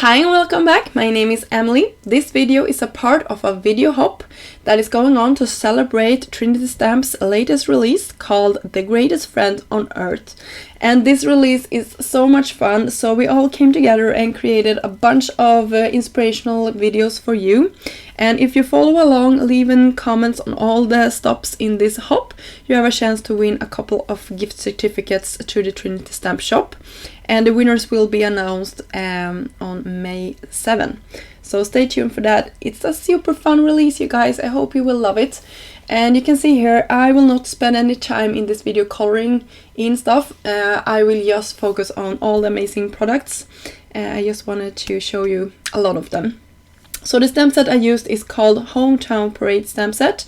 Hi and welcome back, my name is Emily. This video is a part of a video hop that is going on to celebrate Trinity Stamps' latest release called The Greatest Friend on Earth. And this release is so much fun, so we all came together and created a bunch of inspirational videos for you. And if you follow along, leaving comments on all the stops in this hop, you have a chance to win a couple of gift certificates to the Trinity Stamp shop. And the winners will be announced on May 7. So stay tuned for that. It's a super fun release, you guys. I hope you will love it. And you can see here, I will not spend any time in this video coloring in stuff. I will just focus on all the amazing products. I just wanted to show you a lot of them. So the stamp set I used is called Hometown Parade Stamp Set.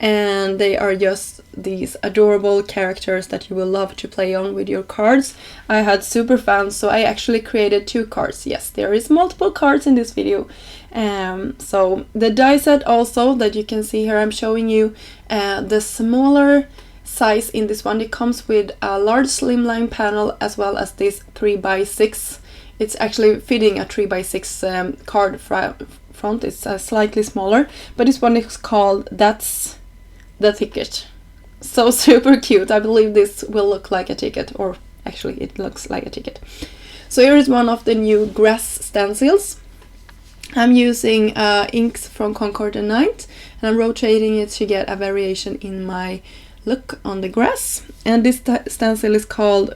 And they are just these adorable characters that you will love to play on with your cards. I had super fun, so I actually created 2 cards. Yes, there is multiple cards in this video. So the die set also that you can see here, I'm showing you the smaller size in this one. It comes with a large slimline panel as well as this 3x6. It's actually fitting a 3x6 card front. It's slightly smaller, but this one is called That's the Ticket. So super cute. I believe this will look like a ticket, or actually it looks like a ticket. So here is one of the new grass stencils. I'm using inks from Concord and Night, and I'm rotating it to get a variation in my look on the grass. And this stencil is called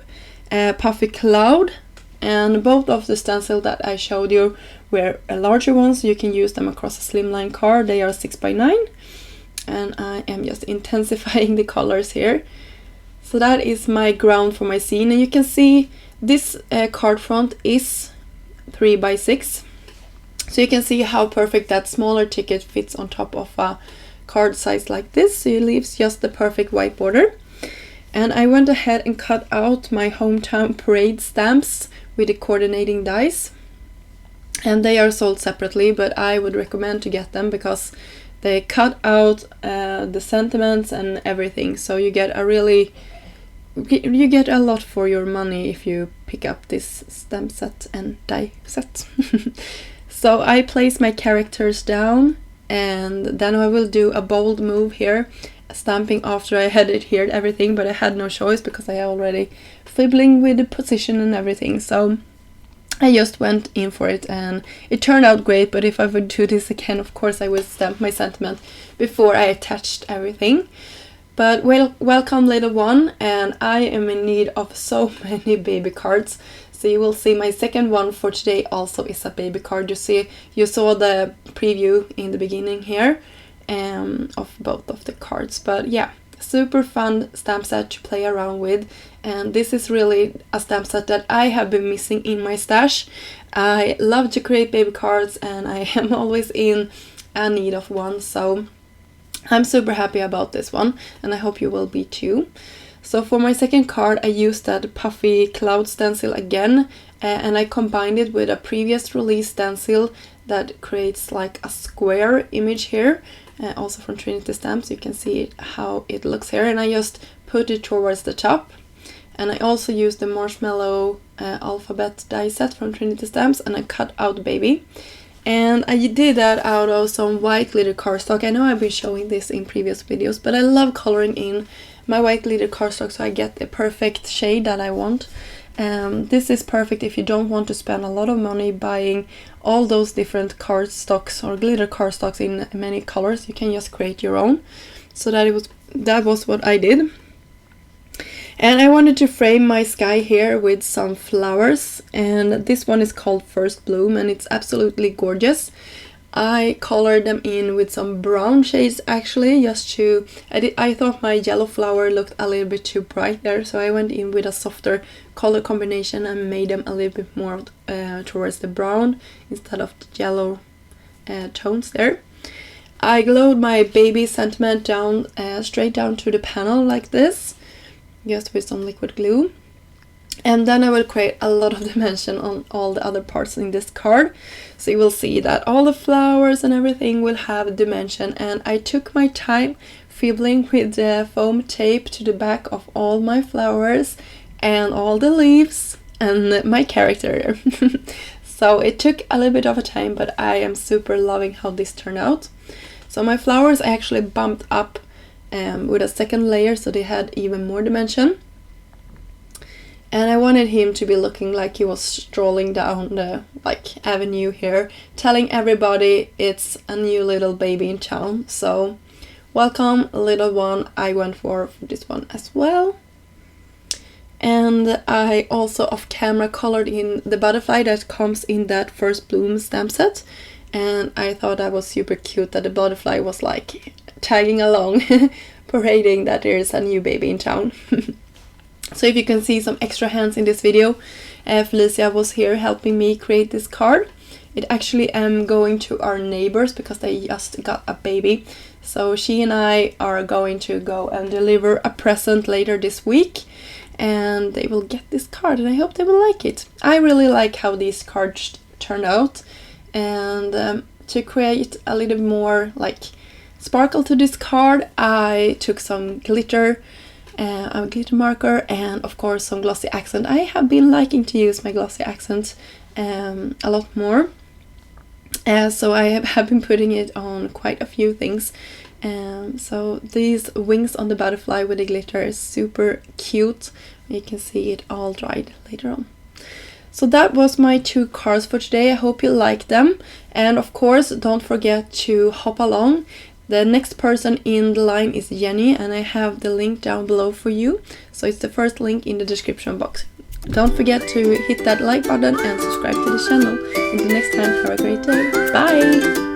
Puffy Cloud, and both of the stencils that I showed you were larger ones. You can use them across a slimline card. They are 6x9. And I am just intensifying the colors here. So that is my ground for my scene, and you can see this card front is 3x6, so you can see how perfect that smaller ticket fits on top of a card size like this. So it leaves just the perfect white border. And I went ahead and cut out my Hometown Parade stamps with the coordinating dies, and they are sold separately, but I would recommend to get them because they cut out the sentiments and everything, so you get a lot for your money if you pick up this stamp set and die set. So I place my characters down, and then I will do a bold move here, stamping after I had adhered everything, but I had no choice because I already fiddling with the position and everything. So I just went in for it, and it turned out great. But if I would do this again, of course I would stamp my sentiment before I attached everything. But welcome little one, and I am in need of so many baby cards. So you will see my second one for today also is a baby card. You saw the preview in the beginning here of both of the cards. But yeah, super fun stamp set to play around with, and this is really a stamp set that I have been missing in my stash. I love to create baby cards, and I am always in need of one, so I'm super happy about this one, and I hope you will be too. So for my second card, I used that Puffy Cloud stencil again, and I combined it with a previous release stencil that creates like a square image here. Also from Trinity Stamps, you can see how it looks here, and I just put it towards the top. And I also used the marshmallow alphabet die set from Trinity Stamps, and I cut out baby. And I did that out of some white glitter cardstock. I know I've been showing this in previous videos, but I love coloring in my white glitter cardstock so I get the perfect shade that I want. This is perfect if you don't want to spend a lot of money buying all those different cardstocks or glitter cardstocks in many colors. You can just create your own. So that was what I did. And I wanted to frame my sky here with some flowers, and this one is called First Bloom, and it's absolutely gorgeous. I colored them in with some brown shades actually, I thought my yellow flower looked a little bit too bright there, so I went in with a softer color combination and made them a little bit more towards the brown instead of the yellow tones there. I glued my baby sentiment down straight down to the panel like this, just with some liquid glue. And then I will create a lot of dimension on all the other parts in this card. So you will see that all the flowers and everything will have dimension. And I took my time fiddling with the foam tape to the back of all my flowers and all the leaves and my character. So it took a little bit of a time, but I am super loving how this turned out. So my flowers I actually bumped up with a second layer, so they had even more dimension. And I wanted him to be looking like he was strolling down the avenue here, telling everybody it's a new little baby in town. So welcome little one, I went for this one as well. And I also off camera colored in the butterfly that comes in that first bloom stamp set. And I thought that was super cute that the butterfly was like tagging along, parading that there's a new baby in town. So if you can see some extra hands in this video, Felicia was here helping me create this card. It actually am going to our neighbors because they just got a baby. So she and I are going to go and deliver a present later this week. And they will get this card and I hope they will like it. I really like how these cards turn out. And to create a little more like sparkle to this card, I took some glitter, a glitter marker, and of course some glossy accent. I have been liking to use my glossy accent a lot more. So I have been putting it on quite a few things. So these wings on the butterfly with the glitter is super cute. You can see it all dried later on. So that was my 2 cards for today. I hope you like them. And of course, don't forget to hop along. The next person in the line is Jenny, and I have the link down below for you. So it's the first link in the description box. Don't forget to hit that like button and subscribe to the channel. Until next time, have a great day. Bye!